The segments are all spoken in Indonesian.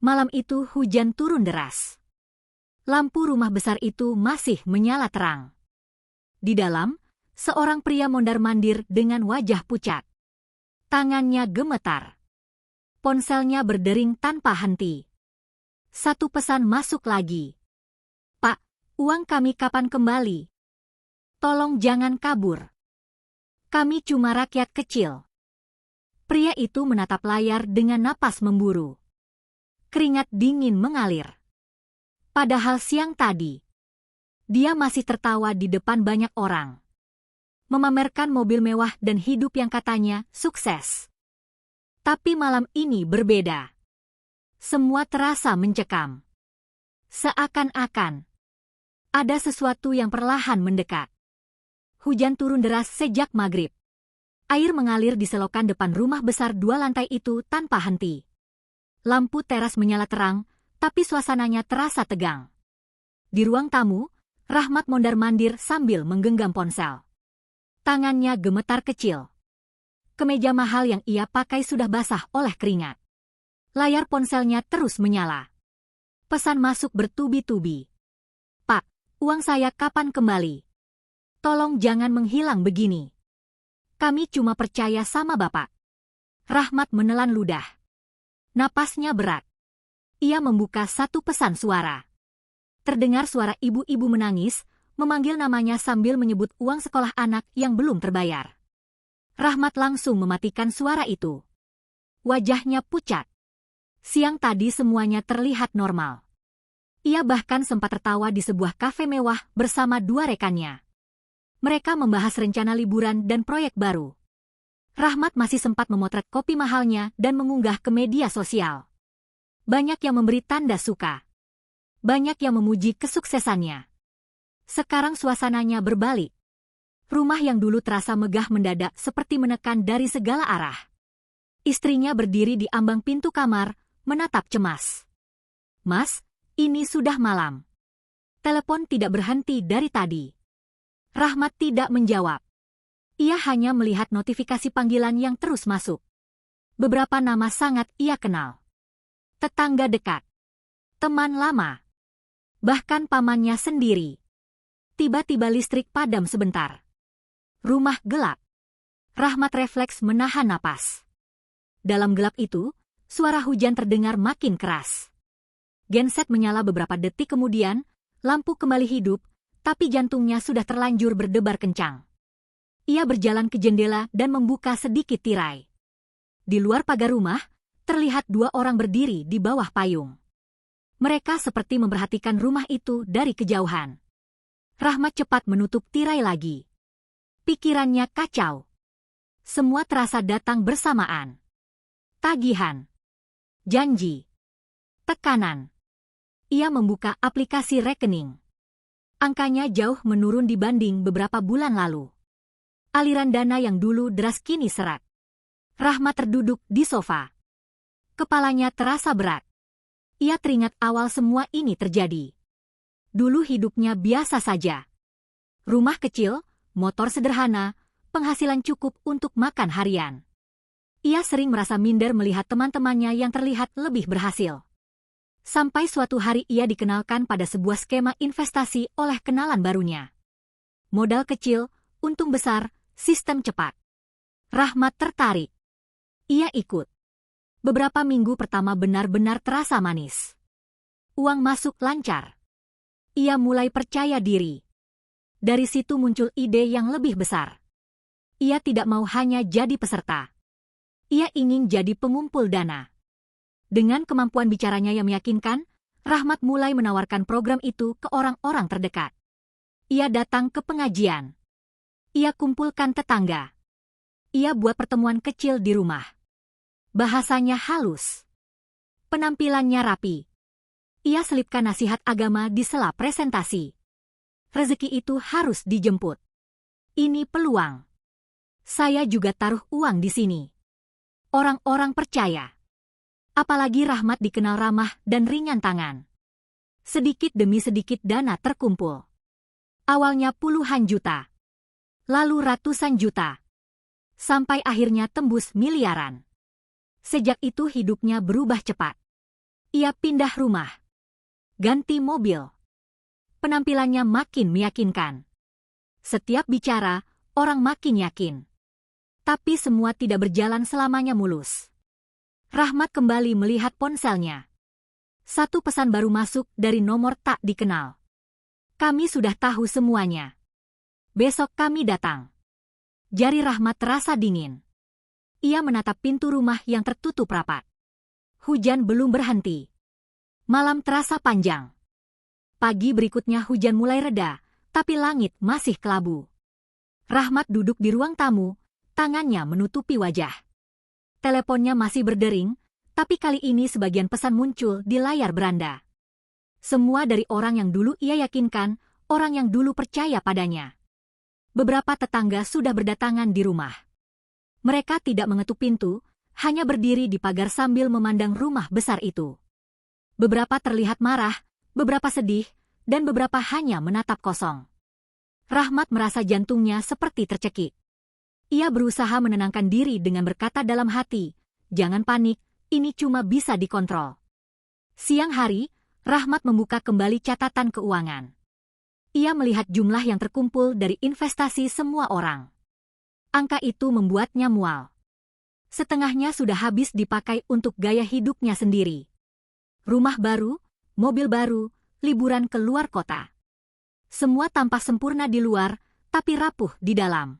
Malam itu hujan turun deras. Lampu rumah besar itu masih menyala terang. Di dalam, seorang pria mondar-mandir dengan wajah pucat. Tangannya gemetar. Ponselnya berdering tanpa henti. Satu pesan masuk lagi. "Pak, uang kami kapan kembali? Tolong jangan kabur. Kami cuma rakyat kecil." Pria itu menatap layar dengan napas memburu. Keringat dingin mengalir. Padahal siang tadi, dia masih tertawa di depan banyak orang. Memamerkan mobil mewah dan hidup yang katanya sukses. Tapi malam ini berbeda. Semua terasa mencekam. Seakan-akan ada sesuatu yang perlahan mendekat. Hujan turun deras sejak maghrib. Air mengalir di selokan depan rumah besar 2 lantai itu tanpa henti. Lampu teras menyala terang, tapi suasananya terasa tegang. Di ruang tamu, Rahmat mondar-mandir sambil menggenggam ponsel. Tangannya gemetar kecil. Kemeja mahal yang ia pakai sudah basah oleh keringat. Layar ponselnya terus menyala. Pesan masuk bertubi-tubi. "Pak, uang saya kapan kembali? Tolong jangan menghilang begini. Kami cuma percaya sama Bapak." Rahmat menelan ludah. Napasnya berat. Ia membuka satu pesan suara. Terdengar suara ibu-ibu menangis, memanggil namanya sambil menyebut uang sekolah anak yang belum terbayar. Rahmat langsung mematikan suara itu. Wajahnya pucat. Siang tadi semuanya terlihat normal. Ia bahkan sempat tertawa di sebuah kafe mewah bersama 2 rekannya. Mereka membahas rencana liburan dan proyek baru. Rahmat masih sempat memotret kopi mahalnya dan mengunggah ke media sosial. Banyak yang memberi tanda suka. Banyak yang memuji kesuksesannya. Sekarang suasananya berbalik. Rumah yang dulu terasa megah mendadak seperti menekan dari segala arah. Istrinya berdiri di ambang pintu kamar, menatap cemas. "Mas, ini sudah malam. Telepon tidak berhenti dari tadi." Rahmat tidak menjawab. Ia hanya melihat notifikasi panggilan yang terus masuk. Beberapa nama sangat ia kenal. Tetangga dekat, teman lama, bahkan pamannya sendiri. Tiba-tiba listrik padam sebentar. Rumah gelap. Rahmat refleks menahan napas. Dalam gelap itu, suara hujan terdengar makin keras. Genset menyala beberapa detik kemudian, lampu kembali hidup, tapi jantungnya sudah terlanjur berdebar kencang. Ia berjalan ke jendela dan membuka sedikit tirai. Di luar pagar rumah, terlihat 2 orang berdiri di bawah payung. Mereka seperti memperhatikan rumah itu dari kejauhan. Rahmat cepat menutup tirai lagi. Pikirannya kacau. Semua terasa datang bersamaan. Tagihan. Janji. Tekanan. Ia membuka aplikasi rekening. Angkanya jauh menurun dibanding beberapa bulan lalu. Aliran dana yang dulu deras kini seret. Rahmat terduduk di sofa. Kepalanya terasa berat. Ia teringat awal semua ini terjadi. Dulu hidupnya biasa saja. Rumah kecil, motor sederhana, penghasilan cukup untuk makan harian. Ia sering merasa minder melihat teman-temannya yang terlihat lebih berhasil. Sampai suatu hari ia dikenalkan pada sebuah skema investasi oleh kenalan barunya. Modal kecil, untung besar, sistem cepat. Rahmat tertarik. Ia ikut. Beberapa minggu pertama benar-benar terasa manis. Uang masuk lancar. Ia mulai percaya diri. Dari situ muncul ide yang lebih besar. Ia tidak mau hanya jadi peserta. Ia ingin jadi pengumpul dana. Dengan kemampuan bicaranya yang meyakinkan, Rahmat mulai menawarkan program itu ke orang-orang terdekat. Ia datang ke pengajian. Ia kumpulkan tetangga. Ia buat pertemuan kecil di rumah. Bahasanya halus. Penampilannya rapi. Ia selipkan nasihat agama di sela presentasi. Rezeki itu harus dijemput. Ini peluang. Saya juga taruh uang di sini. Orang-orang percaya. Apalagi Rahmat dikenal ramah dan ringan tangan. Sedikit demi sedikit dana terkumpul. Awalnya puluhan juta. Lalu ratusan juta. Sampai akhirnya tembus miliaran. Sejak itu hidupnya berubah cepat. Ia pindah rumah. Ganti mobil. Penampilannya makin meyakinkan. Setiap bicara, orang makin yakin. Tapi semua tidak berjalan selamanya mulus. Rahmat kembali melihat ponselnya. Satu pesan baru masuk dari nomor tak dikenal. Kami sudah tahu semuanya. Besok kami datang. Jari Rahmat terasa dingin. Ia menatap pintu rumah yang tertutup rapat. Hujan belum berhenti. Malam terasa panjang. Pagi berikutnya hujan mulai reda, tapi langit masih kelabu. Rahmat duduk di ruang tamu, tangannya menutupi wajah. Teleponnya masih berdering, tapi kali ini sebagian pesan muncul di layar beranda. Semua dari orang yang dulu ia yakinkan, orang yang dulu percaya padanya. Beberapa tetangga sudah berdatangan di rumah. Mereka tidak mengetuk pintu, hanya berdiri di pagar sambil memandang rumah besar itu. Beberapa terlihat marah, beberapa sedih, dan beberapa hanya menatap kosong. Rahmat merasa jantungnya seperti tercekik. Ia berusaha menenangkan diri dengan berkata dalam hati, "Jangan panik, ini cuma bisa dikontrol." Siang hari, Rahmat membuka kembali catatan keuangan. Ia melihat jumlah yang terkumpul dari investasi semua orang. Angka itu membuatnya mual. Setengahnya sudah habis dipakai untuk gaya hidupnya sendiri. Rumah baru, mobil baru, liburan ke luar kota. Semua tampak sempurna di luar, tapi rapuh di dalam.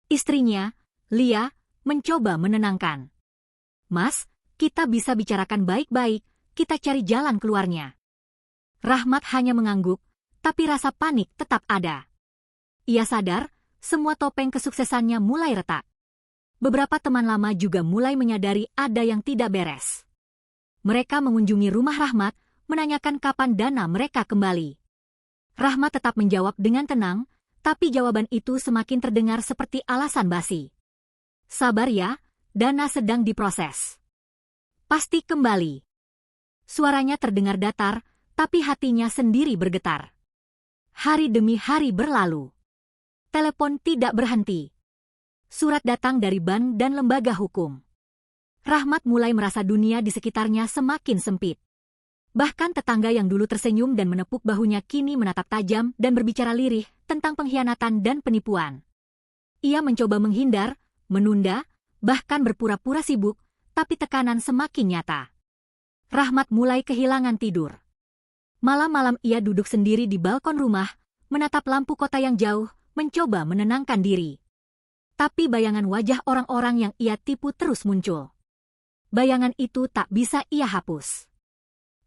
Istrinya, Lia, mencoba menenangkan. "Mas, kita bisa bicarakan baik-baik, kita cari jalan keluarnya." Rahmat hanya mengangguk, tapi rasa panik tetap ada. Ia sadar, semua topeng kesuksesannya mulai retak. Beberapa teman lama juga mulai menyadari ada yang tidak beres. Mereka mengunjungi rumah Rahmat, menanyakan kapan dana mereka kembali. Rahmat tetap menjawab dengan tenang, tapi jawaban itu semakin terdengar seperti alasan basi. "Sabar ya, dana sedang diproses. Pasti kembali." Suaranya terdengar datar, tapi hatinya sendiri bergetar. Hari demi hari berlalu. Telepon tidak berhenti. Surat datang dari bank dan lembaga hukum. Rahmat mulai merasa dunia di sekitarnya semakin sempit. Bahkan tetangga yang dulu tersenyum dan menepuk bahunya kini menatap tajam dan berbicara lirih tentang pengkhianatan dan penipuan. Ia mencoba menghindar, menunda, bahkan berpura-pura sibuk, tapi tekanan semakin nyata. Rahmat mulai kehilangan tidur. Malam-malam ia duduk sendiri di balkon rumah, menatap lampu kota yang jauh, mencoba menenangkan diri. Tapi bayangan wajah orang-orang yang ia tipu terus muncul. Bayangan itu tak bisa ia hapus.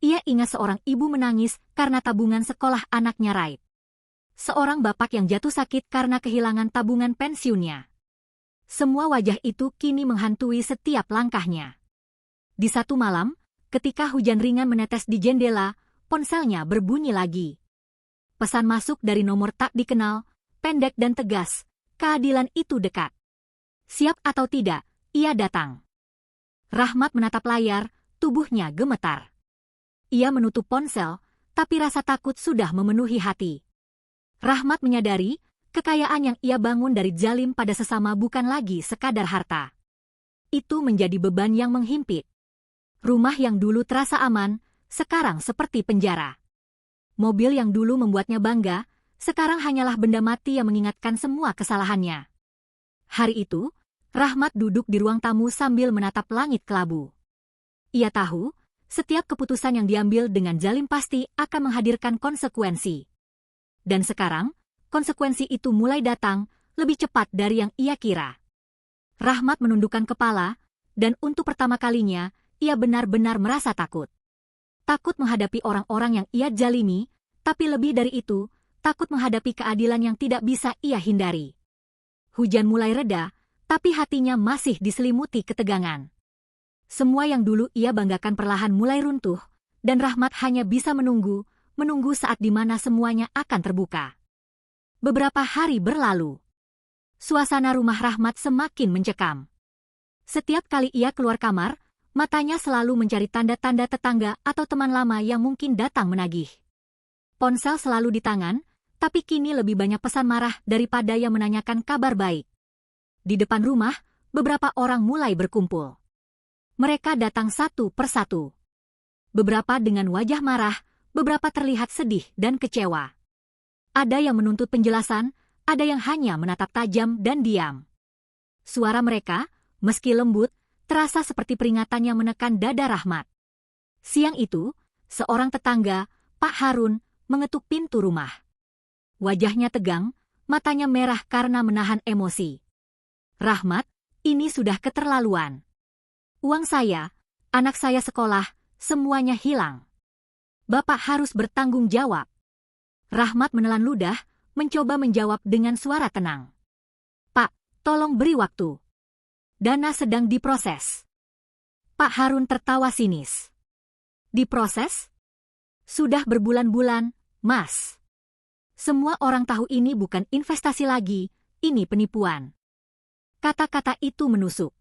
Ia ingat seorang ibu menangis karena tabungan sekolah anaknya raib. Seorang bapak yang jatuh sakit karena kehilangan tabungan pensiunnya. Semua wajah itu kini menghantui setiap langkahnya. Di satu malam, ketika hujan ringan menetes di jendela, ponselnya berbunyi lagi. Pesan masuk dari nomor tak dikenal, pendek dan tegas, keadilan itu dekat. Siap atau tidak, ia datang. Rahmat menatap layar, tubuhnya gemetar. Ia menutup ponsel, tapi rasa takut sudah memenuhi hati. Rahmat menyadari, kekayaan yang ia bangun dari zalim pada sesama bukan lagi sekadar harta. Itu menjadi beban yang menghimpit. Rumah yang dulu terasa aman, sekarang seperti penjara. Mobil yang dulu membuatnya bangga, sekarang hanyalah benda mati yang mengingatkan semua kesalahannya. Hari itu, Rahmat duduk di ruang tamu sambil menatap langit kelabu. Ia tahu, setiap keputusan yang diambil dengan zalim pasti akan menghadirkan konsekuensi. Dan sekarang, konsekuensi itu mulai datang, lebih cepat dari yang ia kira. Rahmat menundukkan kepala, dan untuk pertama kalinya, ia benar-benar merasa takut. Takut menghadapi orang-orang yang ia zalimi, tapi lebih dari itu, takut menghadapi keadilan yang tidak bisa ia hindari. Hujan mulai reda, tapi hatinya masih diselimuti ketegangan. Semua yang dulu ia banggakan perlahan mulai runtuh, dan Rahmat hanya bisa menunggu saat di mana semuanya akan terbuka. Beberapa hari berlalu. Suasana rumah Rahmat semakin mencekam. Setiap kali ia keluar kamar, matanya selalu mencari tanda-tanda tetangga atau teman lama yang mungkin datang menagih. Ponsel selalu di tangan, tapi kini lebih banyak pesan marah daripada yang menanyakan kabar baik. Di depan rumah, beberapa orang mulai berkumpul. Mereka datang satu persatu. Beberapa dengan wajah marah, beberapa terlihat sedih dan kecewa. Ada yang menuntut penjelasan, ada yang hanya menatap tajam dan diam. Suara mereka, meski lembut, terasa seperti peringatan yang menekan dada Rahmat. Siang itu, seorang tetangga, Pak Harun, mengetuk pintu rumah. Wajahnya tegang, matanya merah karena menahan emosi. Rahmat, ini sudah keterlaluan. Uang saya, anak saya sekolah, semuanya hilang. Bapak harus bertanggung jawab. Rahmat menelan ludah, mencoba menjawab dengan suara tenang. Pak, tolong beri waktu. Dana sedang diproses. Pak Harun tertawa sinis. Diproses? Sudah berbulan-bulan, Mas. Semua orang tahu ini bukan investasi lagi, ini penipuan. Kata-kata itu menusuk.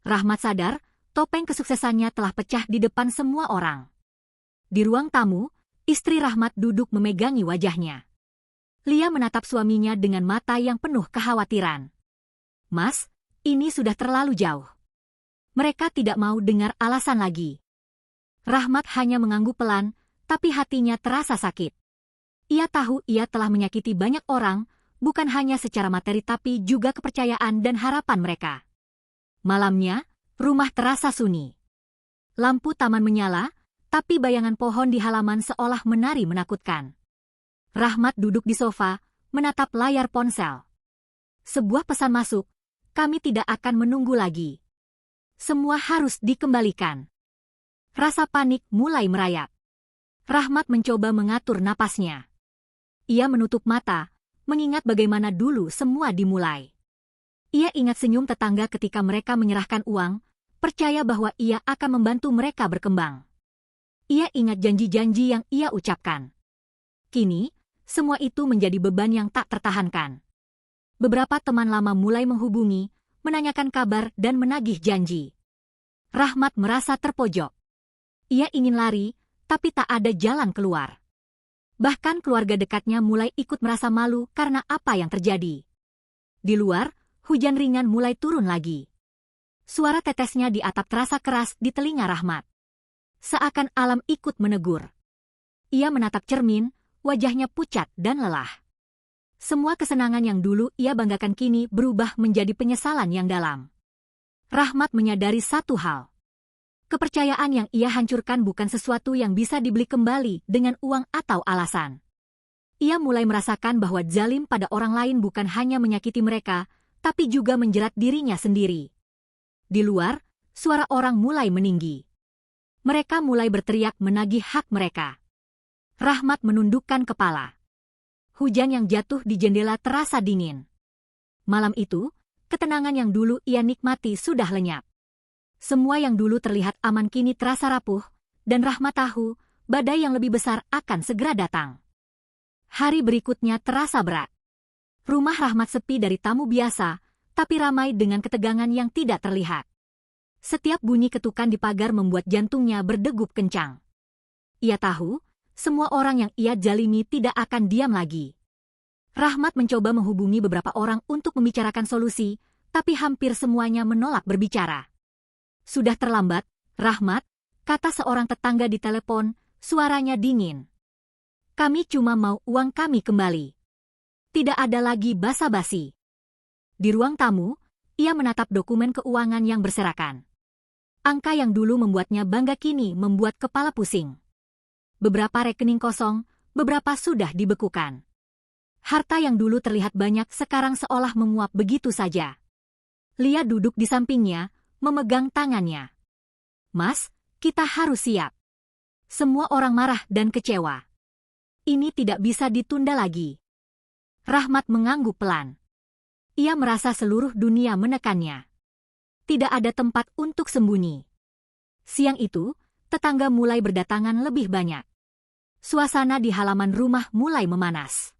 Rahmat sadar, topeng kesuksesannya telah pecah di depan semua orang. Di ruang tamu, istri Rahmat duduk memegangi wajahnya. Lia menatap suaminya dengan mata yang penuh kekhawatiran. Mas, ini sudah terlalu jauh. Mereka tidak mau dengar alasan lagi. Rahmat hanya mengangguk pelan, tapi hatinya terasa sakit. Ia tahu ia telah menyakiti banyak orang, bukan hanya secara materi tapi juga kepercayaan dan harapan mereka. Malamnya, rumah terasa sunyi. Lampu taman menyala, tapi bayangan pohon di halaman seolah menari menakutkan. Rahmat duduk di sofa, menatap layar ponsel. Sebuah pesan masuk, kami tidak akan menunggu lagi. Semua harus dikembalikan. Rasa panik mulai merayap. Rahmat mencoba mengatur napasnya. Ia menutup mata, mengingat bagaimana dulu semua dimulai. Ia ingat senyum tetangga ketika mereka menyerahkan uang, percaya bahwa ia akan membantu mereka berkembang. Ia ingat janji-janji yang ia ucapkan. Kini, semua itu menjadi beban yang tak tertahankan. Beberapa teman lama mulai menghubungi, menanyakan kabar dan menagih janji. Rahmat merasa terpojok. Ia ingin lari, tapi tak ada jalan keluar. Bahkan keluarga dekatnya mulai ikut merasa malu karena apa yang terjadi. Di luar, hujan ringan mulai turun lagi. Suara tetesnya di atap terasa keras di telinga Rahmat. Seakan alam ikut menegur. Ia menatap cermin, wajahnya pucat dan lelah. Semua kesenangan yang dulu ia banggakan kini berubah menjadi penyesalan yang dalam. Rahmat menyadari satu hal. Kepercayaan yang ia hancurkan bukan sesuatu yang bisa dibeli kembali dengan uang atau alasan. Ia mulai merasakan bahwa zalim pada orang lain bukan hanya menyakiti mereka, tapi juga menjerat dirinya sendiri. Di luar, suara orang mulai meninggi. Mereka mulai berteriak menagih hak mereka. Rahmat menundukkan kepala. Hujan yang jatuh di jendela terasa dingin. Malam itu, ketenangan yang dulu ia nikmati sudah lenyap. Semua yang dulu terlihat aman kini terasa rapuh, dan Rahmat tahu badai yang lebih besar akan segera datang. Hari berikutnya terasa berat. Rumah Rahmat sepi dari tamu biasa, tapi ramai dengan ketegangan yang tidak terlihat. Setiap bunyi ketukan di pagar membuat jantungnya berdegup kencang. Ia tahu, semua orang yang ia zalimi tidak akan diam lagi. Rahmat mencoba menghubungi beberapa orang untuk membicarakan solusi, tapi hampir semuanya menolak berbicara. Sudah terlambat, Rahmat, kata seorang tetangga di telepon, suaranya dingin. Kami cuma mau uang kami kembali. Tidak ada lagi basa-basi. Di ruang tamu, ia menatap dokumen keuangan yang berserakan. Angka yang dulu membuatnya bangga kini membuat kepala pusing. Beberapa rekening kosong, beberapa sudah dibekukan. Harta yang dulu terlihat banyak sekarang seolah menguap begitu saja. Lia duduk di sampingnya, memegang tangannya. Mas, kita harus siap. Semua orang marah dan kecewa. Ini tidak bisa ditunda lagi. Rahmat mengangguk pelan. Ia merasa seluruh dunia menekannya. Tidak ada tempat untuk sembunyi. Siang itu, tetangga mulai berdatangan lebih banyak. Suasana di halaman rumah mulai memanas.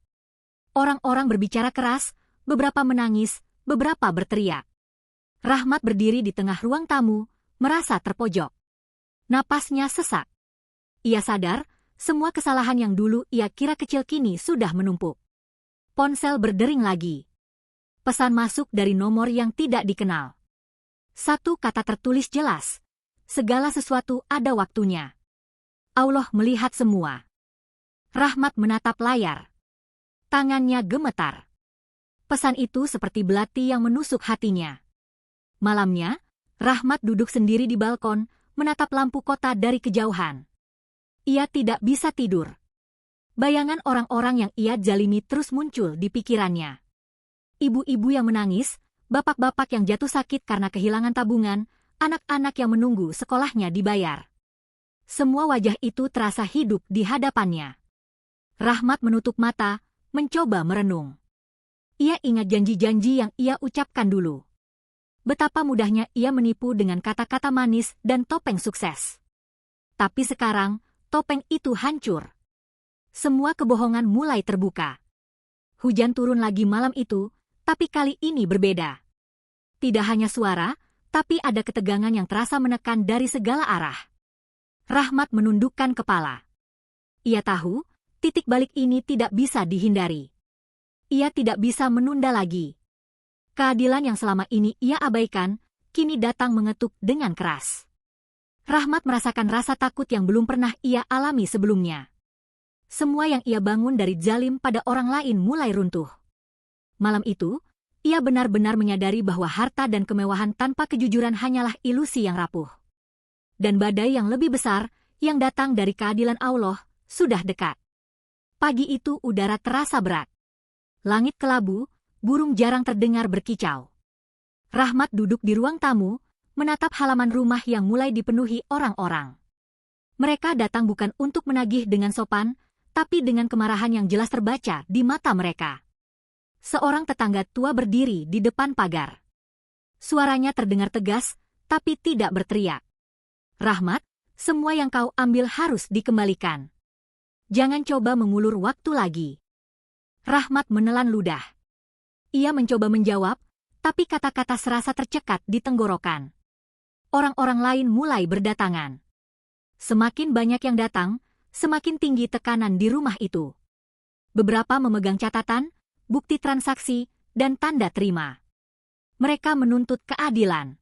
Orang-orang berbicara keras, beberapa menangis, beberapa berteriak. Rahmat berdiri di tengah ruang tamu, merasa terpojok. Napasnya sesak. Ia sadar, semua kesalahan yang dulu ia kira kecil kini sudah menumpuk. Ponsel berdering lagi. Pesan masuk dari nomor yang tidak dikenal. Satu kata tertulis jelas. Segala sesuatu ada waktunya. Allah melihat semua. Rahmat menatap layar. Tangannya gemetar. Pesan itu seperti belati yang menusuk hatinya. Malamnya, Rahmat duduk sendiri di balkon, menatap lampu kota dari kejauhan. Ia tidak bisa tidur. Bayangan orang-orang yang ia zalimi terus muncul di pikirannya. Ibu-ibu yang menangis, bapak-bapak yang jatuh sakit karena kehilangan tabungan, anak-anak yang menunggu sekolahnya dibayar. Semua wajah itu terasa hidup di hadapannya. Rahmat menutup mata, mencoba merenung. Ia ingat janji-janji yang ia ucapkan dulu. Betapa mudahnya ia menipu dengan kata-kata manis dan topeng sukses. Tapi sekarang, topeng itu hancur. Semua kebohongan mulai terbuka. Hujan turun lagi malam itu, tapi kali ini berbeda. Tidak hanya suara, tapi ada ketegangan yang terasa menekan dari segala arah. Rahmat menundukkan kepala. Ia tahu, titik balik ini tidak bisa dihindari. Ia tidak bisa menunda lagi. Keadilan yang selama ini ia abaikan, kini datang mengetuk dengan keras. Rahmat merasakan rasa takut yang belum pernah ia alami sebelumnya. Semua yang ia bangun dari zalim pada orang lain mulai runtuh. Malam itu, ia benar-benar menyadari bahwa harta dan kemewahan tanpa kejujuran hanyalah ilusi yang rapuh. Dan badai yang lebih besar, yang datang dari keadilan Allah, sudah dekat. Pagi itu udara terasa berat. Langit kelabu, burung jarang terdengar berkicau. Rahmat duduk di ruang tamu, menatap halaman rumah yang mulai dipenuhi orang-orang. Mereka datang bukan untuk menagih dengan sopan, tapi dengan kemarahan yang jelas terbaca di mata mereka. Seorang tetangga tua berdiri di depan pagar. Suaranya terdengar tegas, tapi tidak berteriak. Rahmat, semua yang kau ambil harus dikembalikan. Jangan coba mengulur waktu lagi. Rahmat menelan ludah. Ia mencoba menjawab, tapi kata-kata serasa tercekat di tenggorokan. Orang-orang lain mulai berdatangan. Semakin banyak yang datang, semakin tinggi tekanan di rumah itu. Beberapa memegang catatan, bukti transaksi, dan tanda terima. Mereka menuntut keadilan.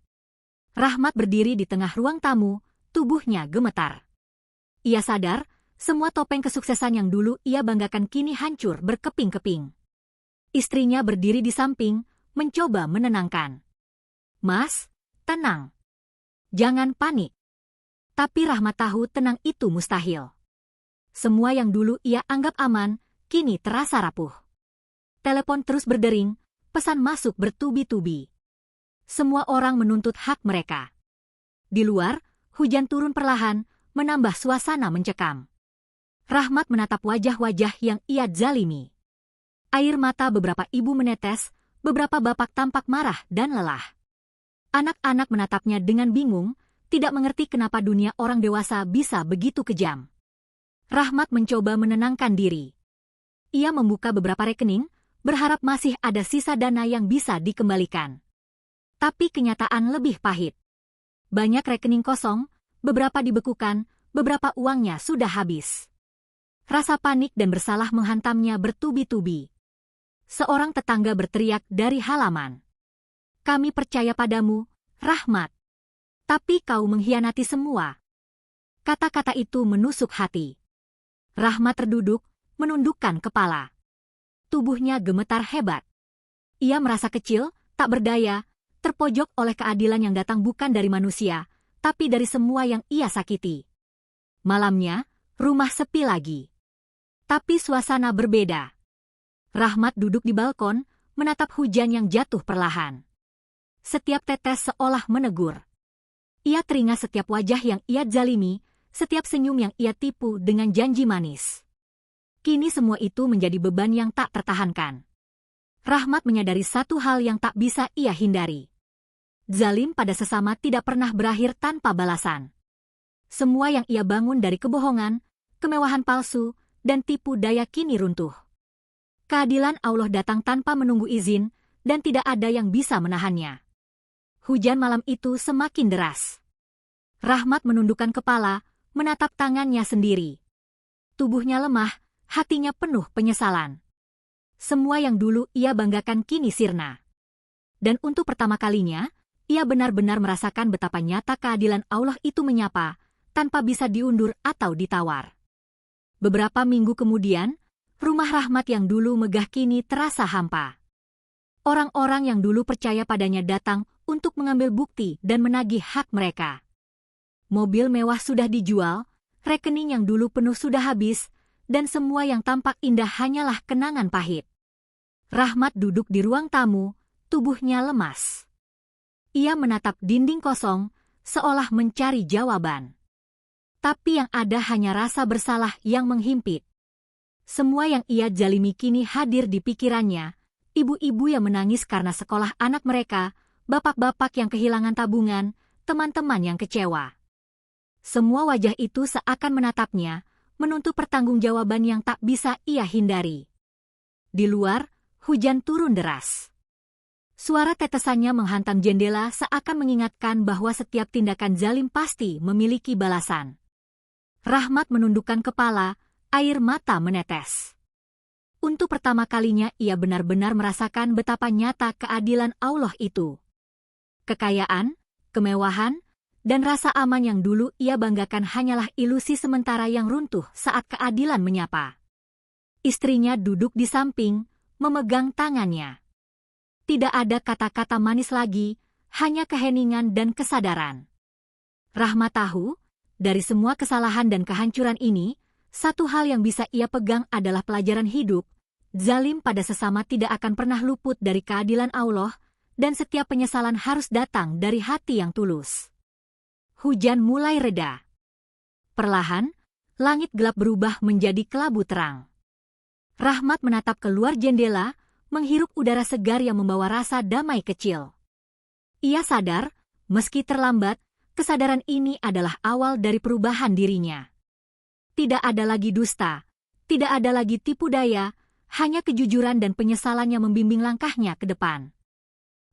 Rahmat berdiri di tengah ruang tamu, tubuhnya gemetar. Ia sadar, semua topeng kesuksesan yang dulu ia banggakan kini hancur berkeping-keping. Istrinya berdiri di samping, mencoba menenangkan. Mas, tenang. Jangan panik. Tapi Rahmat tahu tenang itu mustahil. Semua yang dulu ia anggap aman, kini terasa rapuh. Telepon terus berdering, pesan masuk bertubi-tubi. Semua orang menuntut hak mereka. Di luar, hujan turun perlahan, menambah suasana mencekam. Rahmat menatap wajah-wajah yang ia zalimi. Air mata beberapa ibu menetes, beberapa bapak tampak marah dan lelah. Anak-anak menatapnya dengan bingung, tidak mengerti kenapa dunia orang dewasa bisa begitu kejam. Rahmat mencoba menenangkan diri. Ia membuka beberapa rekening, berharap masih ada sisa dana yang bisa dikembalikan. Tapi kenyataan lebih pahit. Banyak rekening kosong, beberapa dibekukan, beberapa uangnya sudah habis. Rasa panik dan bersalah menghantamnya bertubi-tubi. Seorang tetangga berteriak dari halaman. Kami percaya padamu, Rahmat. Tapi kau mengkhianati semua. Kata-kata itu menusuk hati. Rahmat terduduk, menundukkan kepala. Tubuhnya gemetar hebat. Ia merasa kecil, tak berdaya, terpojok oleh keadilan yang datang bukan dari manusia, tapi dari semua yang ia sakiti. Malamnya, rumah sepi lagi. Tapi suasana berbeda. Rahmat duduk di balkon, menatap hujan yang jatuh perlahan. Setiap tetes seolah menegur. Ia teringat setiap wajah yang ia zalimi, setiap senyum yang ia tipu dengan janji manis. Kini semua itu menjadi beban yang tak tertahankan. Rahmat menyadari satu hal yang tak bisa ia hindari. Zalim pada sesama tidak pernah berakhir tanpa balasan. Semua yang ia bangun dari kebohongan, kemewahan palsu, dan tipu daya kini runtuh. Keadilan Allah datang tanpa menunggu izin, dan tidak ada yang bisa menahannya. Hujan malam itu semakin deras. Rahmat menundukkan kepala, menatap tangannya sendiri. Tubuhnya lemah, hatinya penuh penyesalan. Semua yang dulu ia banggakan kini sirna. Dan untuk pertama kalinya, ia benar-benar merasakan betapa nyata keadilan Allah itu menyapa, tanpa bisa diundur atau ditawar. Beberapa minggu kemudian, rumah Rahmat yang dulu megah kini terasa hampa. Orang-orang yang dulu percaya padanya datang untuk mengambil bukti dan menagih hak mereka. Mobil mewah sudah dijual, rekening yang dulu penuh sudah habis, dan semua yang tampak indah hanyalah kenangan pahit. Rahmat duduk di ruang tamu, tubuhnya lemas. Ia menatap dinding kosong, seolah mencari jawaban. Tapi yang ada hanya rasa bersalah yang menghimpit. Semua yang ia jalimi kini hadir di pikirannya, ibu-ibu yang menangis karena sekolah anak mereka, bapak-bapak yang kehilangan tabungan, teman-teman yang kecewa. Semua wajah itu seakan menatapnya, menuntut pertanggungjawaban yang tak bisa ia hindari. Di luar, hujan turun deras. Suara tetesannya menghantam jendela seakan mengingatkan bahwa setiap tindakan zalim pasti memiliki balasan. Rahmat menundukkan kepala, air mata menetes. Untuk pertama kalinya ia benar-benar merasakan betapa nyata keadilan Allah itu. Kekayaan, kemewahan, dan rasa aman yang dulu ia banggakan hanyalah ilusi sementara yang runtuh saat keadilan menyapa. Istrinya duduk di samping, memegang tangannya. Tidak ada kata-kata manis lagi, hanya keheningan dan kesadaran. Rahmat tahu, dari semua kesalahan dan kehancuran ini, satu hal yang bisa ia pegang adalah pelajaran hidup. Zalim pada sesama tidak akan pernah luput dari keadilan Allah, dan setiap penyesalan harus datang dari hati yang tulus. Hujan mulai reda. Perlahan, langit gelap berubah menjadi kelabu terang. Rahmat menatap keluar jendela, menghirup udara segar yang membawa rasa damai kecil. Ia sadar, meski terlambat, kesadaran ini adalah awal dari perubahan dirinya. Tidak ada lagi dusta, tidak ada lagi tipu daya, hanya kejujuran dan penyesalan yang membimbing langkahnya ke depan.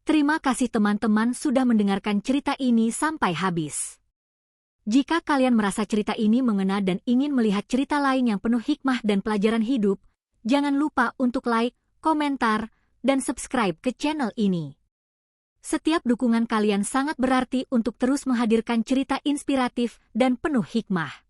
Terima kasih teman-teman sudah mendengarkan cerita ini sampai habis. Jika kalian merasa cerita ini mengena dan ingin melihat cerita lain yang penuh hikmah dan pelajaran hidup, jangan lupa untuk like, komentar, dan subscribe ke channel ini. Setiap dukungan kalian sangat berarti untuk terus menghadirkan cerita inspiratif dan penuh hikmah.